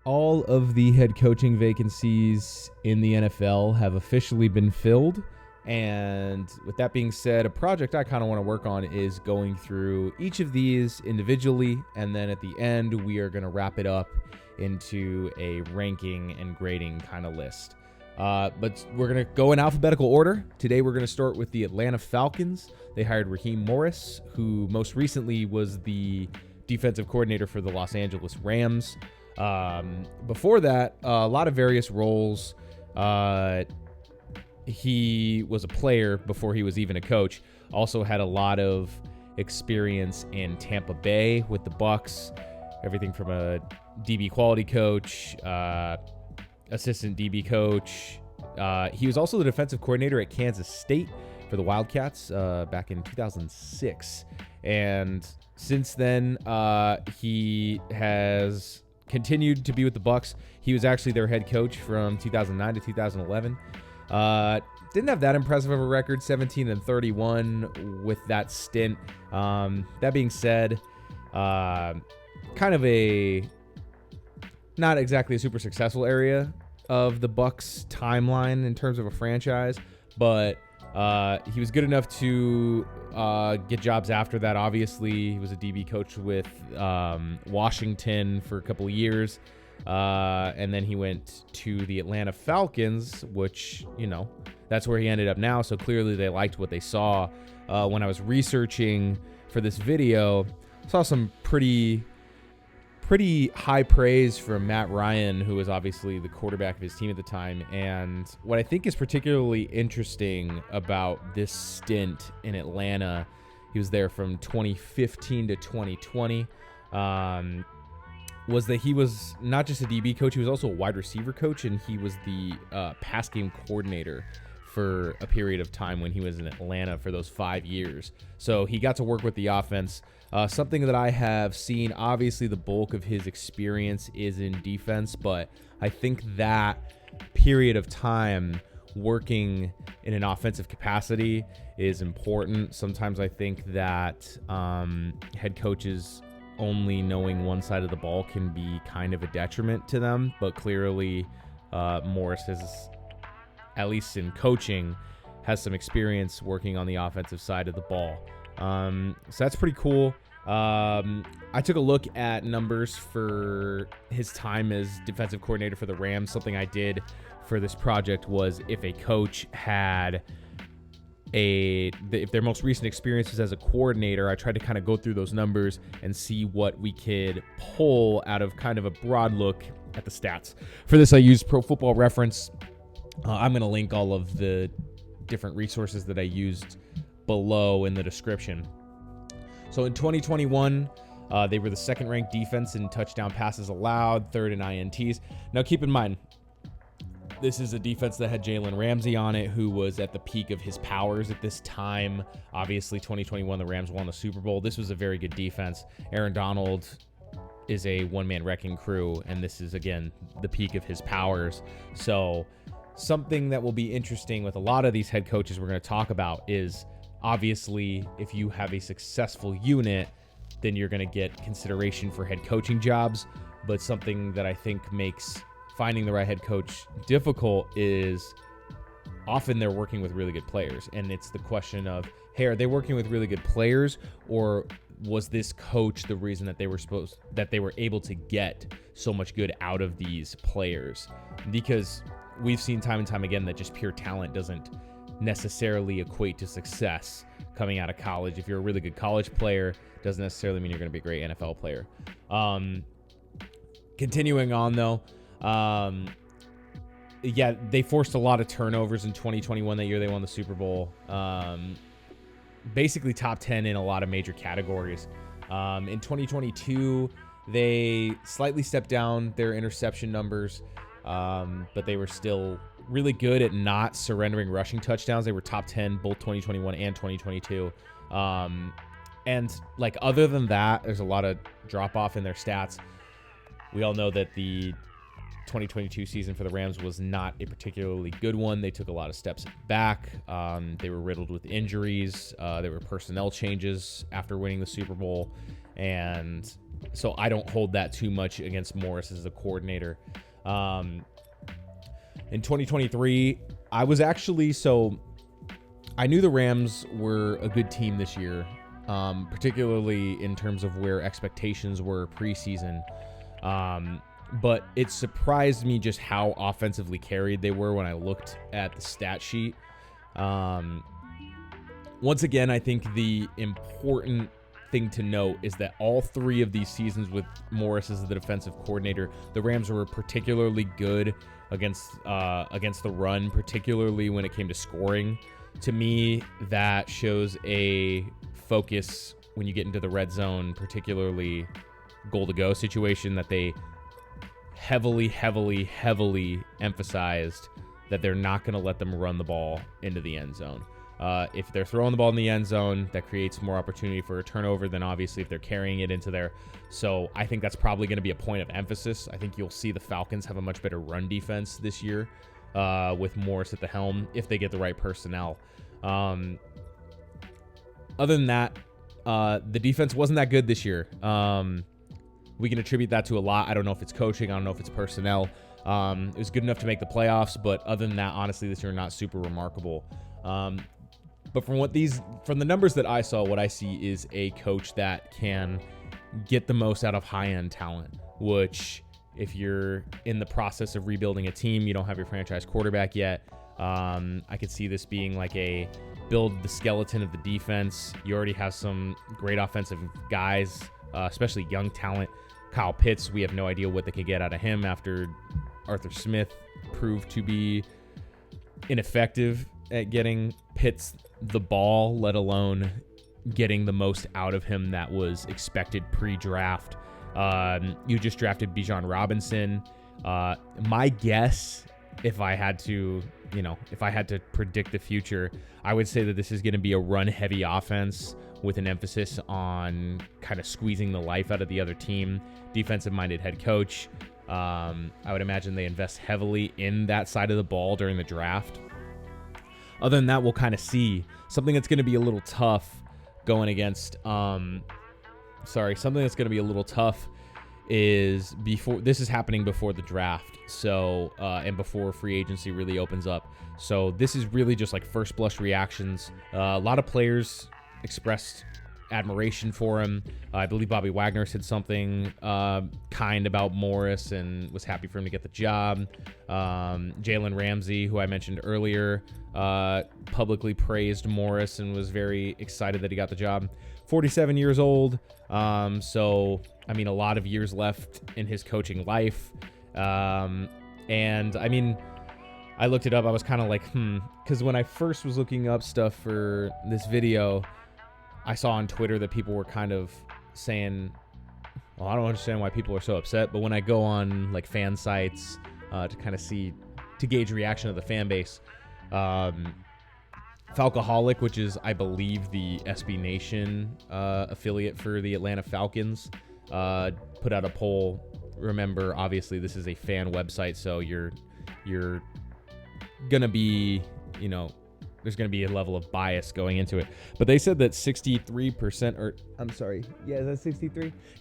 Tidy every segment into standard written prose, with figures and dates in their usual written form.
all of the head coaching vacancies in the NFL have officially been filled. And with that being said, a project I kind of want to work on is going through each of these individually. And then at the end, we are going to wrap it up into a ranking and grading kind of list. But we're going to go in alphabetical order. Today, we're going to start with the Atlanta Falcons. They hired Raheem Morris, who most recently was the defensive coordinator for the Los Angeles Rams. Before that, a lot of various roles. He was a player before he was even a coach. Also had a lot of experience in Tampa Bay with the Bucks. Everything from a DB quality coach, assistant DB coach. He was also the defensive coordinator at Kansas State for the Wildcats back in 2006. And since then, he has continued to be with the Bucks. He was actually their head coach from 2009 to 2011. Didn't have that impressive of a record, 17-31 with that stint. That being said, kind of a not exactly a super successful area of the Bucks timeline in terms of a franchise, but he was good enough to get jobs after that. Obviously, he was a DB coach with Washington for a couple of years. And then he went to the Atlanta Falcons, which, that's where he ended up now. So clearly they liked what they saw. When I was researching for this video, saw some pretty high praise from Matt Ryan, who was obviously the quarterback of his team at the time. And what I think is particularly interesting about this stint in Atlanta, he was there from 2015 to 2020, was that he was not just a DB coach, he was also a wide receiver coach, and he was the pass game coordinator for a period of time when he was in Atlanta for those 5 years. So he got to work with the offense. Something that I have seen, obviously the bulk of his experience is in defense, but I think that period of time working in an offensive capacity is important. Sometimes I think that head coaches only knowing one side of the ball can be kind of a detriment to them, but clearly Morris has, at least in coaching, has some experience working on the offensive side of the ball. So that's pretty cool. I took a look at numbers for his time as defensive coordinator for the Rams. Something I did for this project was if a coach had if their most recent experiences as a coordinator, I tried to kind of go through those numbers and see what we could pull out of kind of a broad look at the stats. For this, I used Pro Football Reference. I'm going to link all of the different resources that I used below in the description. So in 2021, they were the second-ranked defense in touchdown passes allowed, third in INTs. Now, keep in mind, this is a defense that had Jalen Ramsey on it, who was at the peak of his powers at this time. Obviously, 2021, the Rams won the Super Bowl. This was a very good defense. Aaron Donald is a one-man wrecking crew, and this is, again, the peak of his powers. So something that will be interesting with a lot of these head coaches we're going to talk about is, obviously, if you have a successful unit, then you're going to get consideration for head coaching jobs. But something that I think makes finding the right head coach difficult is often they're working with really good players. And it's the question of, hey, are they working with really good players, or was this coach the reason that they were able to get so much good out of these players? Because we've seen time and time again that just pure talent doesn't necessarily equate to success coming out of college. If you're a really good college player, doesn't necessarily mean you're going to be a great NFL player. Continuing on though, they forced a lot of turnovers in 2021. That year they won the Super Bowl. Basically top 10 in a lot of major categories. In 2022, they slightly stepped down their interception numbers, but they were still really good at not surrendering rushing touchdowns. They were top 10 both 2021 and 2022. And like, other than that, there's a lot of drop off in their stats. We all know that the 2022 season for the Rams was not a particularly good one. They took a lot of steps back. They were riddled with injuries. There were personnel changes after winning the Super Bowl. And So I don't hold that too much against Morris as a coordinator. In 2023, I knew the Rams were a good team this year, particularly in terms of where expectations were preseason. But it surprised me just how offensively carried they were when I looked at the stat sheet. Once again, I think the important thing to note is that all 3 of these seasons with Morris as the defensive coordinator, the Rams were particularly good against the run, particularly when it came to scoring. To me, that shows a focus when you get into the red zone, particularly goal-to-go situation, that they heavily emphasized that they're not going to let them run the ball into the end zone. If they're throwing the ball in the end zone, that creates more opportunity for a turnover than obviously if they're carrying it into there. So I think that's probably going to be a point of emphasis. I think you'll see the Falcons have a much better run defense this year with Morris at the helm if they get the right personnel. Other than that, the defense wasn't that good this year. We can attribute that to a lot. I don't know if it's coaching. I don't know if it's personnel. It was good enough to make the playoffs, but other than that, honestly, this year not super remarkable. But from the numbers that I saw, what I see is a coach that can get the most out of high-end talent, which if you're in the process of rebuilding a team, you don't have your franchise quarterback yet. I could see this being like a build the skeleton of the defense. You already have some great offensive guys, especially young talent. Kyle Pitts, we have no idea what they could get out of him after Arthur Smith proved to be ineffective at getting Pitts the ball, let alone getting the most out of him that was expected pre-draft. You just drafted Bijan Robinson. My guess, if I had to predict the future, I would say that this is going to be a run-heavy offense with an emphasis on kind of squeezing the life out of the other team. Defensive-minded head coach. I would imagine they invest heavily in that side of the ball during the draft. Other than that, we'll kind of see. Something that's going to be a little tough going against something that's going to be a little tough is this is happening before the draft, so and before free agency really opens up. So this is really just like first blush reactions. A lot of players expressed admiration for him. I believe Bobby Wagner said something kind about Morris and was happy for him to get the job. Jalen Ramsey, who I mentioned earlier, publicly praised Morris and was very excited that he got the job. 47 years old. So, I mean, a lot of years left in his coaching life. And I mean, I looked it up. I was kind of like, because when I first was looking up stuff for this video, I saw on Twitter that people were kind of saying, well, I don't understand why people are so upset. But when I go on like fan sites to kind of to gauge reaction of the fan base, Falcoholic, which is, I believe, the SB Nation affiliate for the Atlanta Falcons, put out a poll. Remember, obviously, this is a fan website, so you're going to be, there's going to be a level of bias going into it. But they said that 63%,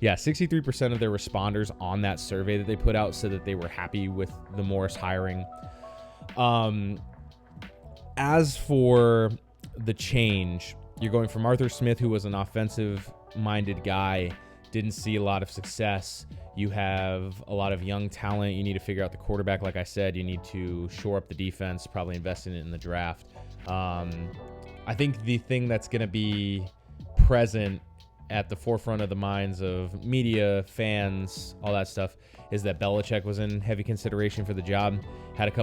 Yeah, 63% of their responders on that survey that they put out said that they were happy with the Morris hiring. As for the change, you're going from Arthur Smith, who was an offensive-minded guy, didn't see a lot of success. You have a lot of young talent. You need to figure out the quarterback. Like I said, you need to shore up the defense, probably invest in it in the draft. I think the thing that's going to be present at the forefront of the minds of media, fans, all that stuff, is that Belichick was in heavy consideration for the job. Had a couple